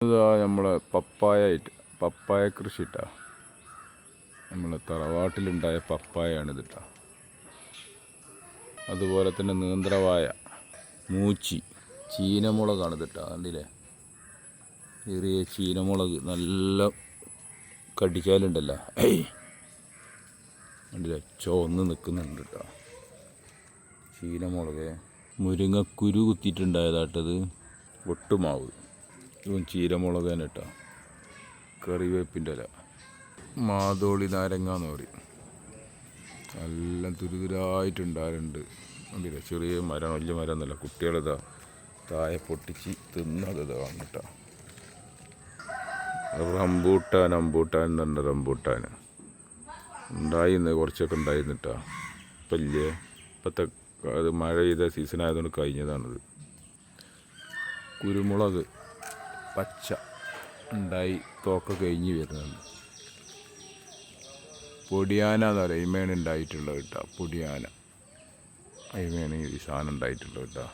ഇതാ നമ്മളെ പപ്പായ കൃഷി ഇട്ടാ. നമ്മളെ തറവാട്ടിലുണ്ടായ പപ്പായാണിതിട്ടാ. അതുപോലെ തന്നെ നേന്ത്രവായ, മൂച്ചി, ചീനമുളകാണ് ഇതിട്ടാ. കണ്ടില്ലേ, ചെറിയ ചീനമുളക് നല്ല കടിച്ചാലുണ്ടല്ലോ, കണ്ടില്ലേ, ചുവന്ന് നിൽക്കുന്നുണ്ട് കേട്ടോ ചീനമുളക്. മുരിങ്ങക്കുരു കുത്തിയിട്ടുണ്ടായതാട്ടത്. ഒട്ടുമാവ്, ഇവൻ ചീരമുളക് തന്നെ ഇട്ടാ. കറിവേപ്പിൻ്റെ ഇല, മാതോളി നാരങ്ങ എന്ന് പറയും. എല്ലാം തുരുതുരായിട്ടുണ്ടാറുണ്ട്. കണ്ടില്ലേ, ചെറിയ മരം, വലിയ മരം എന്നല്ല. കുട്ടികളിതാ താഴെ പൊട്ടിച്ച് തിന്നത് കേട്ടോ. റംബൂട്ടാൻ എന്നുണ്ട്. റംബൂട്ടാൻ ഉണ്ടായിരുന്നു, കുറച്ചൊക്കെ ഉണ്ടായിരുന്നിട്ടാ. ഇപ്പോഴത്തെ അത് മഴ ചെയ്ത സീസൺ ആയതുകൊണ്ട് കഴിഞ്ഞതാണിത്. കുരുമുളക് പച്ച ഉണ്ടായി തോക്ക കഴിഞ്ഞ് വരുന്നുണ്ട്. പൊടിയാന എന്ന് പറയുക, ഇമേണ് ഉണ്ടായിട്ടുള്ളത് കേട്ടോ. പൊടിയാന, ഇമേണ് ഈ സാധനം ഉണ്ടായിട്ടുള്ളത് കേട്ടോ.